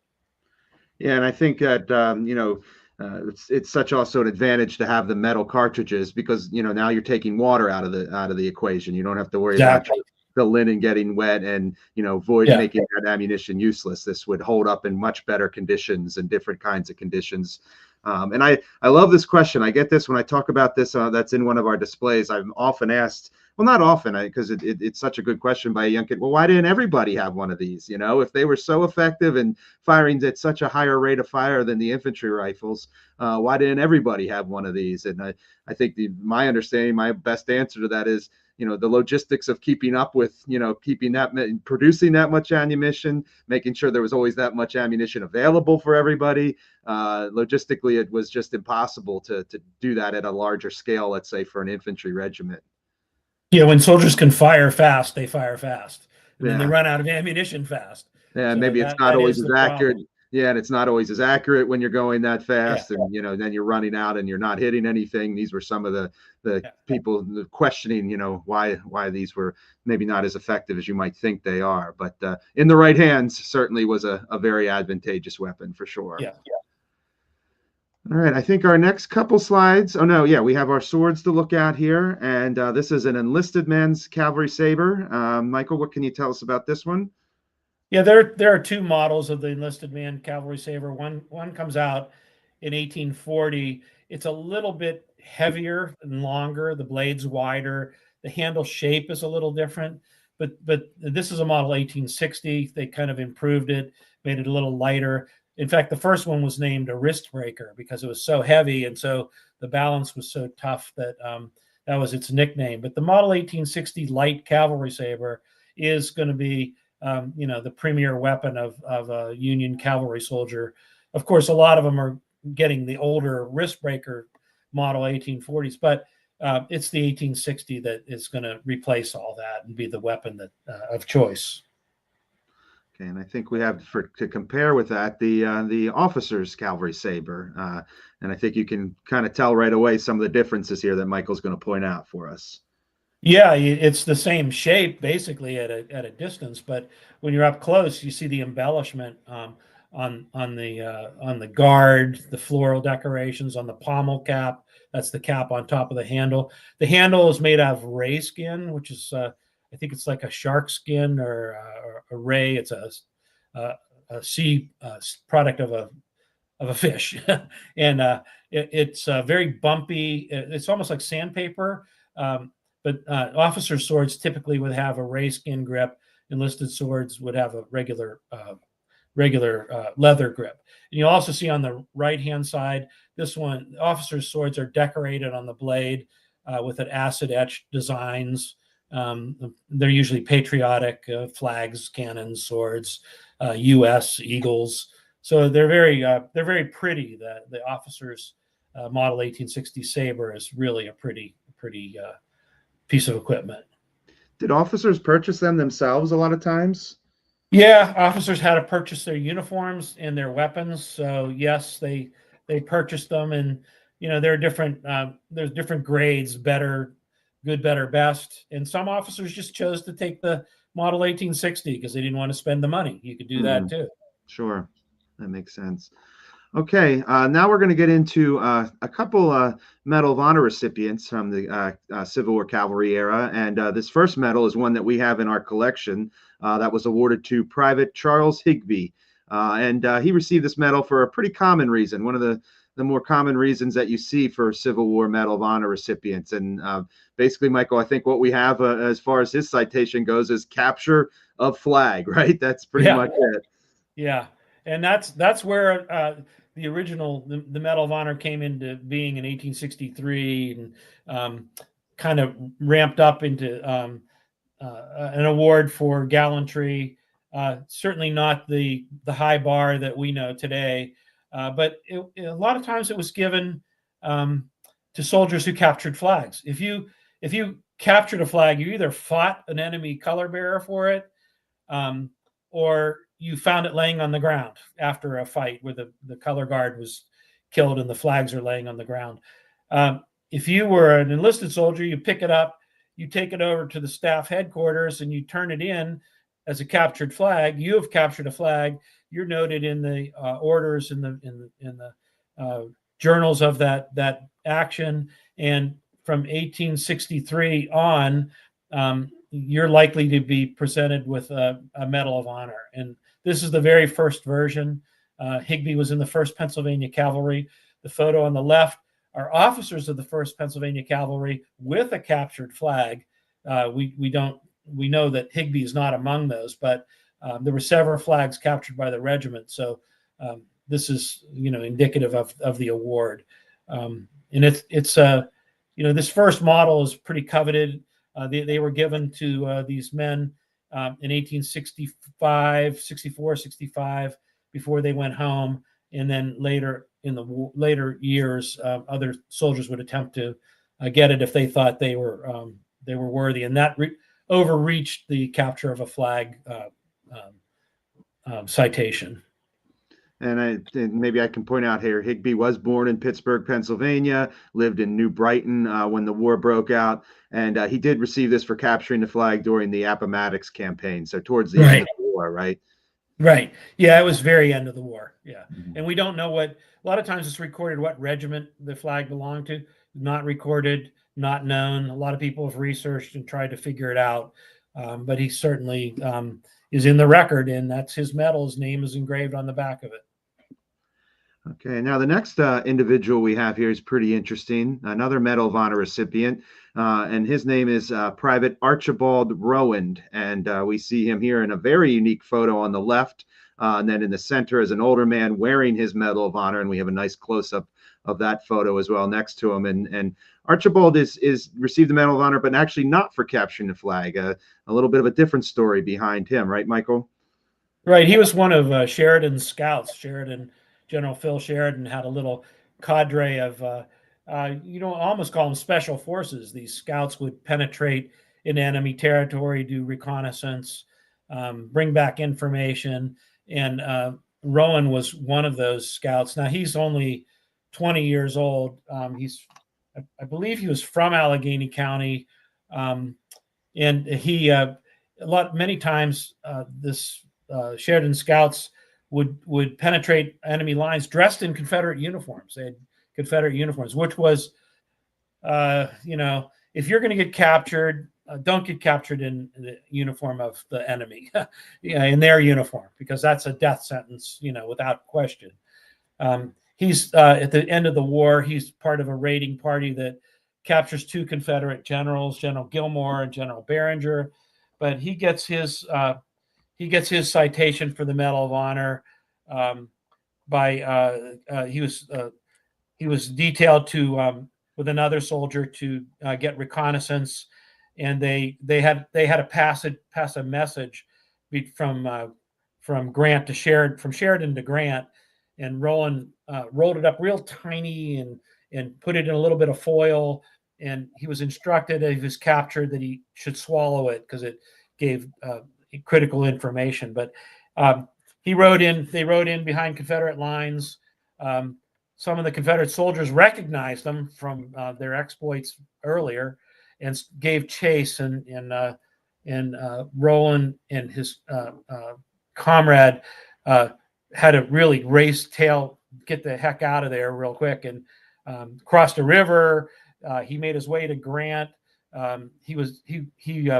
Yeah, and I think that it's such also an advantage to have the metal cartridges because now you're taking water out of the equation. You don't have to worry about the linen getting wet and making that ammunition useless. This would hold up in much better conditions and different kinds of conditions. And I love this question. I get this when I talk about this. That's in one of our displays. I'm often asked. Well, not often, because it's such a good question by a young kid. Well, why didn't everybody have one of these? If they were so effective and firing at such a higher rate of fire than the infantry rifles, why didn't everybody have one of these? And I think my understanding, my best answer to that is, the logistics of keeping up with, producing that much ammunition, making sure there was always that much ammunition available for everybody. Logistically, it was just impossible to do that at a larger scale, let's say, for an infantry regiment. Yeah, when soldiers can fire fast, they fire fast. And then they run out of ammunition fast. Yeah, so maybe it's not always as accurate. Yeah, and it's not always as accurate when you're going that fast, and then you're running out and you're not hitting anything. These were some of the people questioning, why these were maybe not as effective as you might think they are. But in the right hands, certainly was a very advantageous weapon for sure. Yeah. All right, I think our next couple slides. Oh no, we have our swords to look at here, and this is an enlisted man's cavalry saber. Michael, what can you tell us about this one? Yeah, there are 2 models of the enlisted man cavalry saber. One comes out in 1840. It's a little bit heavier and longer. The blade's wider. The handle shape is a little different. But this is a model 1860. They kind of improved it, made it a little lighter. In fact, the first one was named a wrist breaker because it was so heavy, and so the balance was so tough that that was its nickname. But the model 1860 light cavalry saber is going to be the premier weapon of a Union cavalry soldier. Of course, a lot of them are getting the older wrist breaker model 1840s, but it's the 1860 that is going to replace all that and be the weapon of choice. Okay, and I think we have to compare with that the officer's cavalry saber, and I think you can kind of tell right away some of the differences here that Michael's going to point out for us. Yeah, it's the same shape basically at a distance, but when you're up close, you see the embellishment on the guard, the floral decorations on the pommel cap. That's the cap on top of the handle. The handle is made out of ray skin, which is I think it's like a shark skin or a ray. It's a sea product of a fish, and it's very bumpy. It's almost like sandpaper. But officer swords typically would have a ray skin grip. Enlisted swords would have a regular leather grip. And you also see on the right-hand side, this one, officer's swords are decorated on the blade with an acid-etched designs. They're usually patriotic flags, cannons, swords, U.S. eagles. So they're very pretty. The officer's model 1860 saber is really a pretty piece of equipment. Did officers purchase them themselves a lot of times? Yeah, officers had to purchase their uniforms and their weapons. So yes, they purchased them, and there are different there's different grades: better, good, better, best. And some officers just chose to take the model 1860 because they didn't want to spend the money. You could do that too. Sure, that makes sense. Okay, now we're going to get into a couple Medal of Honor recipients from the Civil War Cavalry era. And this first medal is one that we have in our collection that was awarded to Private Charles Higbee. And he received this medal for a pretty common reason. One of the the more common reasons that you see for Civil War Medal of Honor recipients. And basically, Michael, I think what we have as far as his citation goes is capture of flag, right? That's pretty Yeah. much it. Yeah, and that's where the original the Medal of Honor came into being in 1863, and kind of ramped up into an award for gallantry. Certainly not the high bar that we know today, but a lot of times it was given to soldiers who captured flags. If you captured a flag, you either fought an enemy color bearer for it, or you found it laying on the ground after a fight where the color guard was killed and the flags are laying on the ground. If you were an enlisted soldier, you pick it up, you take it over to the staff headquarters, and you turn it in as a captured flag. You have captured a flag. You're noted in the orders in the journals of that action. And from 1863 on, you're likely to be presented with a Medal of Honor. And this is the very first version. Higbee was in the 1st Pennsylvania Cavalry. The photo on the left are officers of the 1st Pennsylvania Cavalry with a captured flag. We know that Higbee is not among those, but there were several flags captured by the regiment. So this is indicative of the award. And it's this first model is pretty coveted. They were given to these men in 1865, 64, 65, before they went home. And then later in the later years, other soldiers would attempt to get it if they thought they were worthy. And that overreached the capture of a flag citation. And maybe I can point out here, Higbee was born in Pittsburgh, Pennsylvania, lived in New Brighton when the war broke out, and he did receive this for capturing the flag during the Appomattox campaign, so towards the end of the war, right? Right. Yeah, it was very end of the war. Yeah. And we don't know a lot of times it's recorded what regiment the flag belonged to, not recorded, not known. A lot of people have researched and tried to figure it out. But he certainly is in the record, and that's his medal. His name is engraved on the back of it. Okay, now the next individual we have here is pretty interesting. Another Medal of Honor recipient, and his name is Private Archibald Rowand. And we see him here in a very unique photo on the left, and then in the center is an older man wearing his Medal of Honor. And we have a nice close-up of that photo as well next to him. And Archibald is received the Medal of Honor, but actually not for capturing the flag. A little bit of a different story behind him, right, Michael? Right. He was one of Sheridan's scouts. General Phil Sheridan had a little cadre of, almost call them special forces. These scouts would penetrate in enemy territory, do reconnaissance, bring back information. And Rowan was one of those scouts. Now, he's only 20 years old. I believe he was from Allegheny County. And he, many times, Sheridan scouts would penetrate enemy lines dressed in Confederate uniforms. They had Confederate uniforms, which was, if you're going to get captured, don't get captured in the uniform of the enemy, in their uniform, because that's a death sentence, without question. He's at the end of the war, he's part of a raiding party that captures 2 Confederate generals, General Gilmore and General Behringer, but he gets his citation for the Medal of Honor he was detailed to with another soldier to get reconnaissance, and they had to pass a message from Grant to Sheridan, from Sheridan to Grant, and Roland rolled it up real tiny and put it in a little bit of foil, and he was instructed if he was captured that he should swallow it because it gave critical information. But they rode in behind Confederate lines. Some of the Confederate soldiers recognized them from their exploits earlier and gave chase, and Roland and his comrade had to really get the heck out of there real quick, and crossed a river. He made his way to Grant. He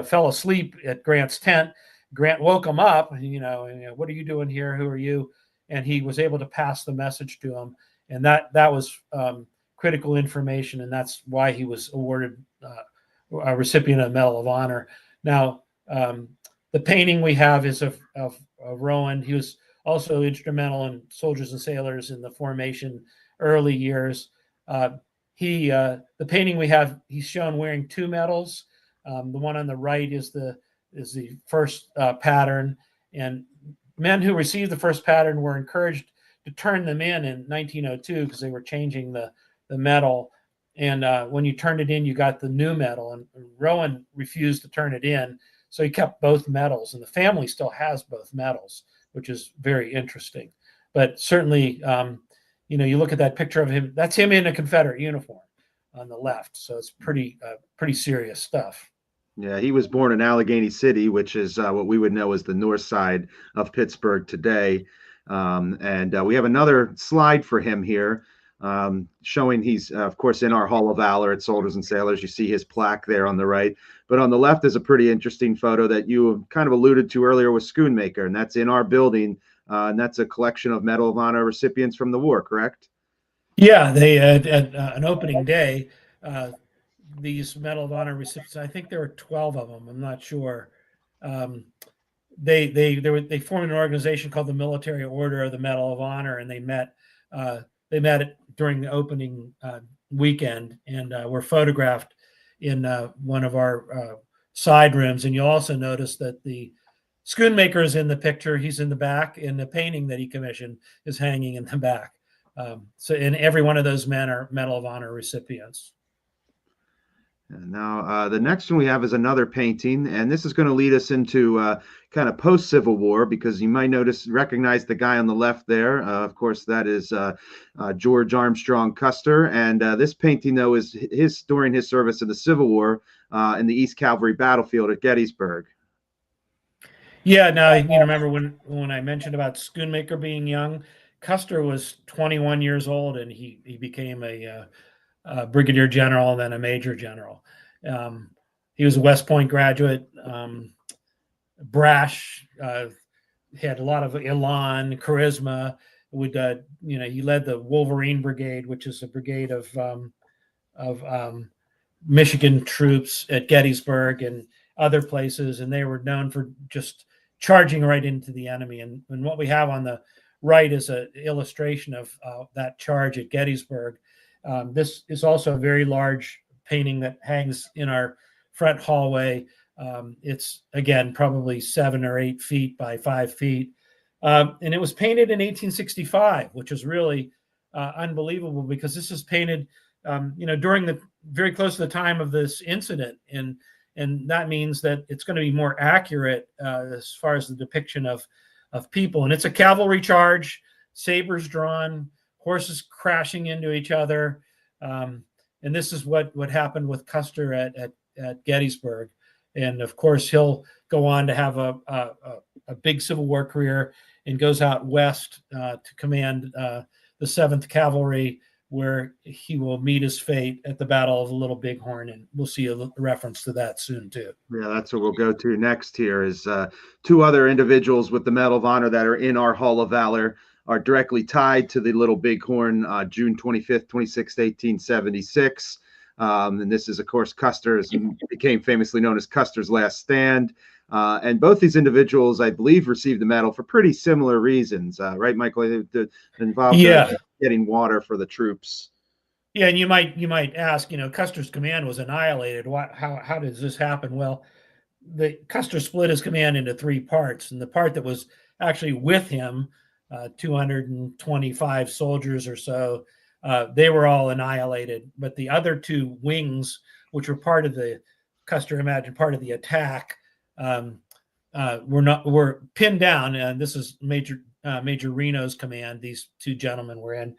fell asleep at Grant's tent. Grant woke him up, what are you doing here? Who are you? And he was able to pass the message to him. and that was critical information, and that's why he was awarded a recipient of Medal of Honor. Now, the painting we have is of Rowan. He was also instrumental in Soldiers and Sailors in the formation early years. The painting we have, he's shown wearing two medals. The one on the right is the first pattern, and men who received the first pattern were encouraged to turn them in 1902 because they were changing the medal. And when you turned it in, you got the new medal. And Rowan refused to turn it in, so he kept both medals, and the family still has both medals, which is very interesting. But certainly, you look at that picture of him, that's him in a Confederate uniform on the left. So it's pretty serious stuff. Yeah, he was born in Allegheny City, which is what we would know as the north side of Pittsburgh today. And we have another slide for him here, showing he's, of course, in our Hall of Valor at Soldiers and Sailors. You see his plaque there on the right. But on the left is a pretty interesting photo that you kind of alluded to earlier with Schoonmaker, and that's in our building. And that's a collection of Medal of Honor recipients from the war, correct? Yeah, they had an opening day. These Medal of Honor recipients, I think there were 12 of them. I'm not sure. They formed an organization called the Military Order of the Medal of Honor, and they met during the opening weekend, and were photographed in one of our side rooms. And you'll also notice that the Schoonmaker is in the picture. He's in the back, and the painting that he commissioned is hanging in the back. And every one of those men are Medal of Honor recipients. And now, the next one we have is another painting, and this is going to lead us into kind of post-Civil War, because you might recognize the guy on the left there. Of course, that is George Armstrong Custer, and this painting, though, is during his service in the Civil War in the East Cavalry battlefield at Gettysburg. Yeah, now you remember when I mentioned about Schoonmaker being young, Custer was 21 years old, and he became a brigadier general, then a major general. He was a West Point graduate, brash, had a lot of elan, charisma. He led the Wolverine Brigade, which is a brigade of Michigan troops at Gettysburg and other places, and they were known for just charging right into the enemy. And what we have on the right is an illustration of that charge at Gettysburg. This is also a very large painting that hangs in our front hallway. It's, again, probably 7 or 8 feet by 5 feet. And it was painted in 1865, which is really unbelievable, because this is painted, during very close to the time of this incident. And that means that it's going to be more accurate as far as the depiction of people. And it's a cavalry charge, sabers drawn, horses crashing into each other. And this is what happened with Custer at Gettysburg. And of course, he'll go on to have a big Civil War career, and goes out west to command the 7th Cavalry, where he will meet his fate at the Battle of the Little Bighorn. And we'll see a reference to that soon, too. Yeah, that's what we'll go to next here, is 2 other individuals with the Medal of Honor that are in our Hall of Valor are directly tied to the Little Bighorn, June 25th, 26th, 1876. And this is, of course, Custer, became famously known as Custer's Last Stand. And both these individuals, I believe, received the medal for pretty similar reasons, right, Michael? They involved getting water for the troops. Yeah, and you might ask, Custer's command was annihilated. How does this happen? Well, Custer split his command into 3 parts, and the part that was actually with him, 225 soldiers or so, they were all annihilated. But the other 2 wings, which were part of the Custer imagined part of the attack, were pinned down. And this is Major Reno's command. These 2 gentlemen were in.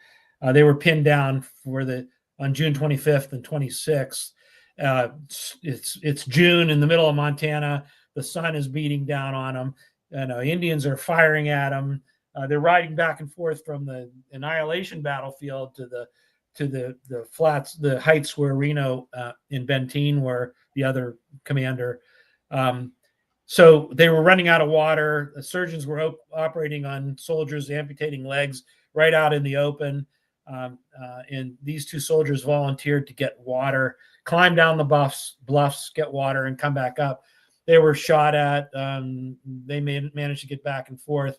They were pinned down on June 25th and 26th. It's June in the middle of Montana. The sun is beating down on them. Indians are firing at them. They're riding back and forth from the annihilation battlefield to the flats, the heights where Reno and Benteen were, the other commander. So they were running out of water. The surgeons were operating on soldiers, amputating legs right out in the open. and these two soldiers volunteered to get water, climb down the bluffs, get water, and come back up. They were shot at. They managed to get back and forth,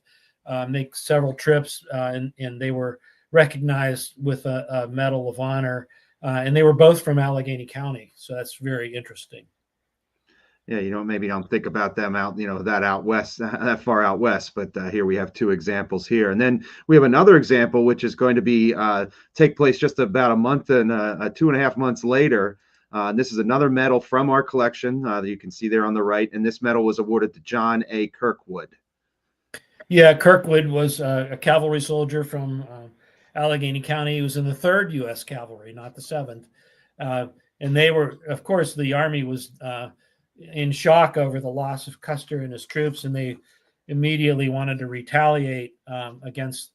make several trips, and they were recognized with a Medal of Honor. And they were both from Allegheny County, so that's very interesting. Yeah, maybe don't think about them out, that out west, that far out west. But here we have two examples here, and then we have another example, which is going to be take place just about a month and 2.5 months later. This is another medal from our collection that you can see there on the right, and this medal was awarded to John A. Kirkwood. Yeah, Kirkwood was a cavalry soldier from Allegheny County. He was in the 3rd U.S. Cavalry, not the 7th. And they were, of course, the Army was in shock over the loss of Custer and his troops, and they immediately wanted to retaliate against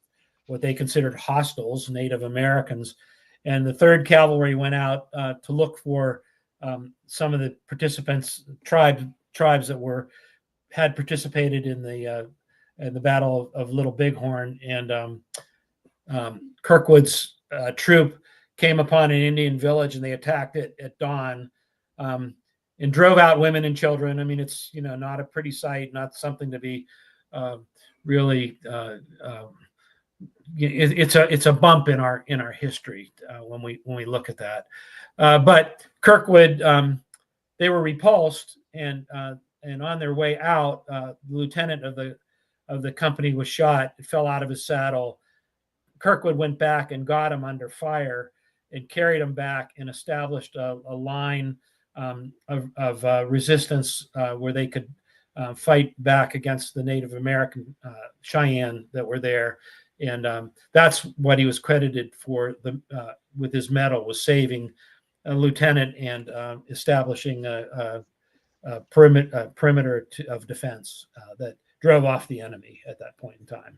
what they considered hostiles, Native Americans. And the 3rd Cavalry went out to look for some of the participants, tribes that had participated in the Battle of Little Bighorn. And Kirkwood's troop came upon an Indian village, and they attacked it at dawn. And drove out women and children. I mean, it's not a pretty sight, not something to be really. It's a bump in our history when we look at that. But Kirkwood, they were repulsed, and on their way out, the lieutenant of the company was shot. Fell out of his saddle. Kirkwood went back and got him under fire and carried him back and established a line of resistance where they could fight back against the Native American Cheyenne that were there. And that's what he was credited for with his medal, was saving a lieutenant and establishing a perimeter of defense that drove off the enemy at that point in time.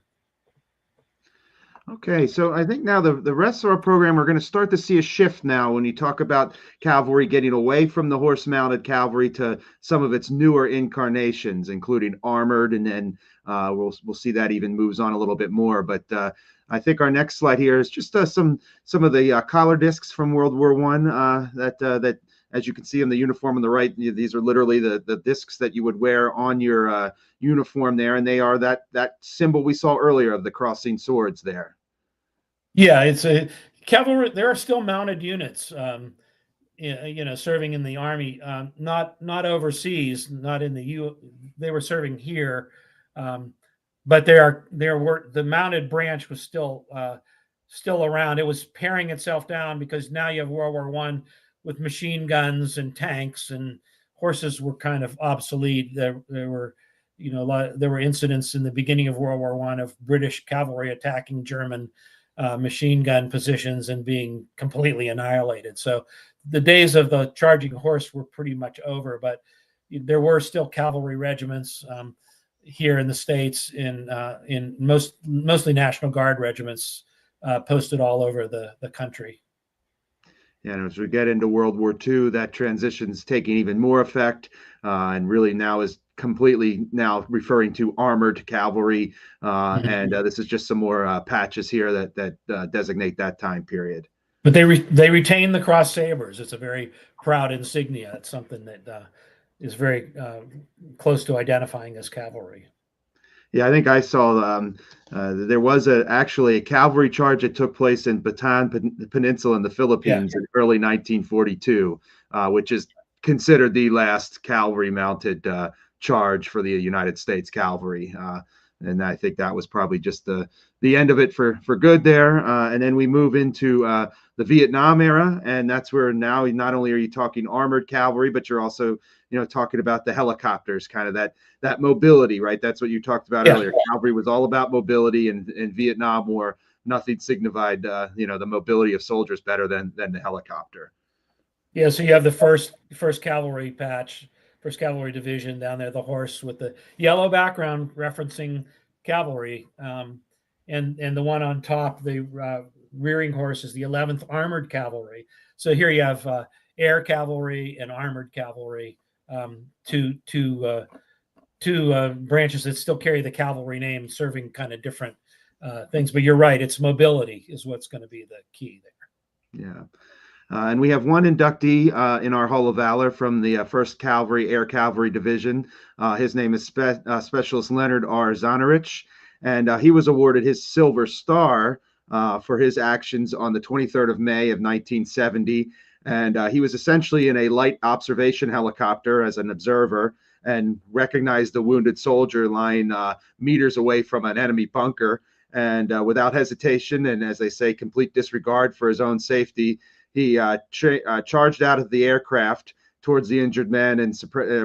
Okay, so I think now the rest of our program, we're going to start to see a shift now when you talk about cavalry getting away from the horse-mounted cavalry to some of its newer incarnations, including armored, and then we'll see that even moves on a little bit more. But I think our next slide here is just some of the collar discs from World War I that as you can see in the uniform on the right, these are literally the discs that you would wear on your uniform there, and they are that symbol we saw earlier of the crossing swords there. Yeah, it's a cavalry. There are still mounted units, serving in the Army, not overseas, not in the They were serving here, but the mounted branch was still around. It was paring itself down because now you have World War I with machine guns and tanks, and horses were kind of obsolete. There were there were incidents in the beginning of World War I of British cavalry attacking German machine gun positions and being completely annihilated. So the days of the charging horse were pretty much over, but there were still cavalry regiments here in the States, in mostly National Guard regiments posted all over the country. Yeah, and as we get into World War II, that transition's taking even more effect, and really now is completely now referring to armored cavalry. And this is just some more patches here that designate that time period. But they retain the cross sabers. It's a very proud insignia. It's something that is very close to identifying as cavalry. Yeah, I think I saw there was actually a cavalry charge that took place in Bataan Peninsula in the Philippines in early 1942, which is considered the last cavalry mounted charge for the United States Cavalry. And I think that was probably just the end of it for good there. And then we move into the Vietnam era, and that's where now not only are you talking armored cavalry, but you're also talking about the helicopters, kind of that mobility, right? That's what you talked about earlier. Cavalry was all about mobility, and in Vietnam War, nothing signified the mobility of soldiers better than the helicopter. Yeah, so you have the first cavalry patch, first cavalry division down there, the horse with the yellow background referencing cavalry, and the one on top, the rearing horse, is the 11th Armored Cavalry. So here you have air cavalry and armored cavalry, two branches that still carry the cavalry name, serving kind of different things. But you're right; it's mobility is what's going to be the key there. Yeah. And we have one inductee in our Hall of Valor from the 1st Cavalry Air Cavalry Division. His name is Specialist Leonard R. Zonarich, and he was awarded his Silver Star for his actions on the 23rd of May of 1970. And he was essentially in a light observation helicopter as an observer and recognized the wounded soldier lying meters away from an enemy bunker. And without hesitation, and as they say, complete disregard for his own safety, he charged out of the aircraft towards the injured man and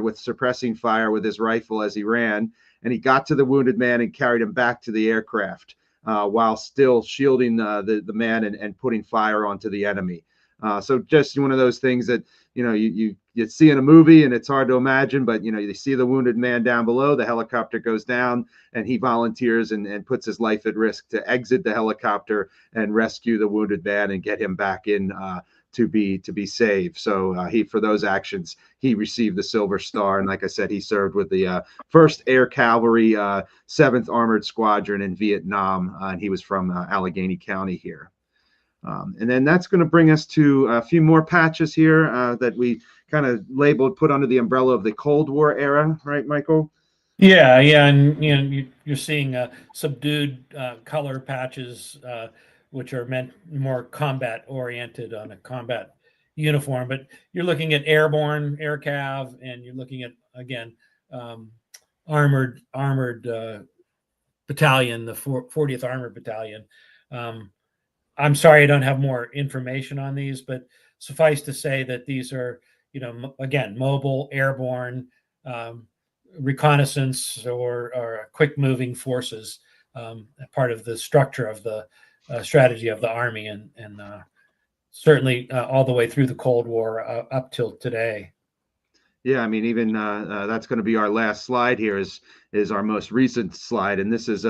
with suppressing fire with his rifle as he ran. And he got to the wounded man and carried him back to the aircraft while still shielding the man and putting fire onto the enemy. So just one of those things that, you see in a movie and it's hard to imagine, but, you see the wounded man down below, the helicopter goes down and he volunteers and puts his life at risk to exit the helicopter and rescue the wounded man and get him back in to be saved. So for those actions, he received the Silver Star. And like I said, he served with the 1st Air Cavalry, 7th Armored Squadron in Vietnam. And he was from Allegheny County here. And then that's going to bring us to a few more patches here that we kind of labeled, put under the umbrella of the Cold War era, right, Michael? Yeah, and you're seeing subdued color patches, which are meant more combat oriented on a combat uniform. But you're looking at airborne, air cav, and you're looking at again armored battalion, the 40th Armored Battalion. I'm sorry I don't have more information on these, but suffice to say that these are, again, mobile, airborne, reconnaissance or quick moving forces, part of the structure of the strategy of the Army, and certainly all the way through the Cold War up till today. Yeah, I mean, even that's going to be our last slide here is our most recent slide. And this is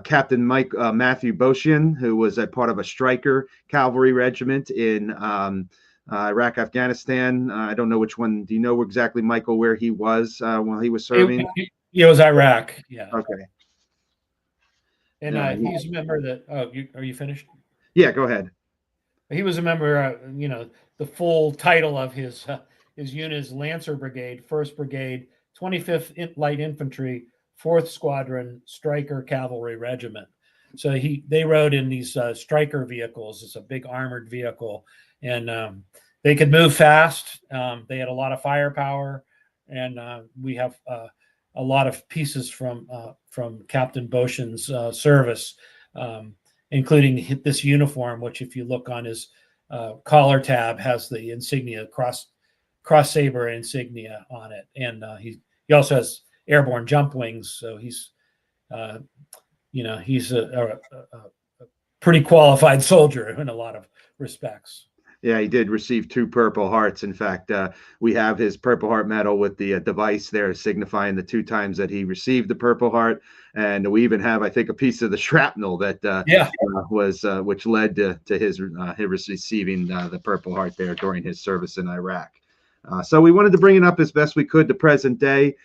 Captain Matthew Boshian, who was a part of a Stryker cavalry regiment in Iraq, Afghanistan. I don't know which one. Do you know exactly, Michael, where he was while he was serving? It was Iraq. Yeah. Okay. And he's a member that. Oh, are you finished? Yeah, go ahead. He was a member. The full title of his unit is Lancer Brigade, 1st Brigade, 25th Light Infantry, 4th Squadron, Stryker Cavalry Regiment. So they rode in these Stryker vehicles. It's a big armored vehicle, and they could move fast. They had a lot of firepower, and we have a lot of pieces from Captain Boshian's service, including this uniform, which if you look on his collar tab has the insignia cross saber insignia on it, and he also has airborne jump wings. So he's a pretty qualified soldier in a lot of respects. Yeah, he did receive 2 Purple Hearts. In fact, we have his Purple Heart medal with the device there signifying the 2 times that he received the Purple Heart. And we even have, I think, a piece of the shrapnel that was which led to his receiving the Purple Heart there during his service in Iraq. So we wanted to bring it up as best we could to present day,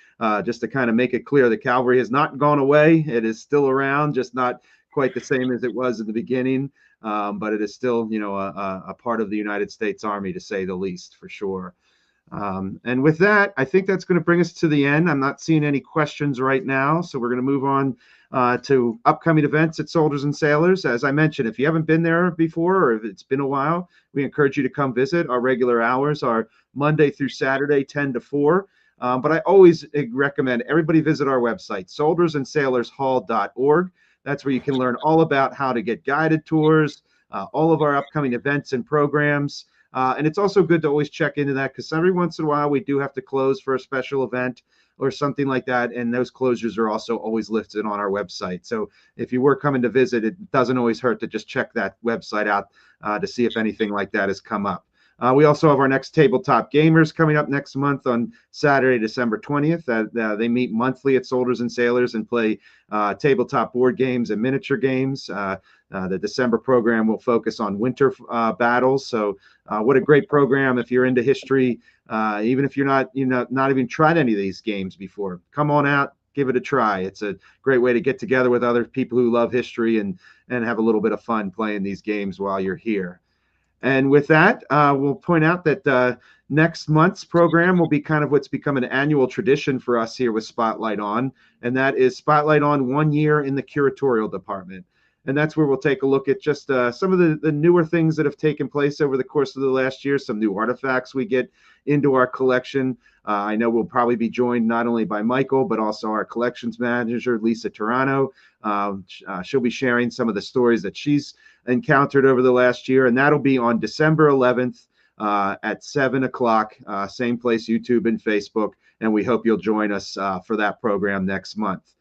just to kind of make it clear the cavalry has not gone away. It is still around, just not quite the same as it was in the beginning. But it is still, a part of the United States Army, to say the least, for sure. And with that, I think that's going to bring us to the end. I'm not seeing any questions right now, so we're going to move on to upcoming events at Soldiers and Sailors. As I mentioned, if you haven't been there before or if it's been a while, we encourage you to come visit. Our regular hours are Monday through Saturday, 10 to 4. But I always recommend everybody visit our website, soldiersandsailorshall.org. That's where you can learn all about how to get guided tours, all of our upcoming events and programs. And it's also good to always check into that, because every once in a while we do have to close for a special event or something like that. And those closures are also always listed on our website. So if you were coming to visit, it doesn't always hurt to just check that website out to see if anything like that has come up. We also have our next Tabletop Gamers coming up next month on Saturday, December 20th. They meet monthly at Soldiers and Sailors and play tabletop board games and miniature games. The December program will focus on winter battles. So what a great program if you're into history, even if you're not even tried any of these games before. Come on out, give it a try. It's a great way to get together with other people who love history and have a little bit of fun playing these games while you're here. And with that, we'll point out that next month's program will be kind of what's become an annual tradition for us here with Spotlight On, and that is Spotlight On 1 year in the curatorial department. And that's where we'll take a look at just some of the newer things that have taken place over the course of the last year, some new artifacts we get into our collection. I know we'll probably be joined not only by Michael, but also our collections manager, Lisa Turano. She'll be sharing some of the stories that she's encountered over the last year, and that'll be on December 11th at 7 o'clock, same place, YouTube and Facebook, and we hope you'll join us for that program next month.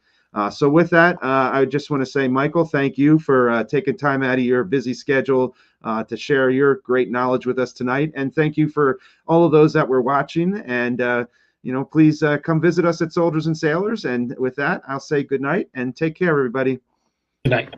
So with that, I just want to say, Michael, thank you for taking time out of your busy schedule to share your great knowledge with us tonight. And thank you for all of those that were watching. And, please come visit us at Soldiers and Sailors. And with that, I'll say good night and take care, everybody. Good night.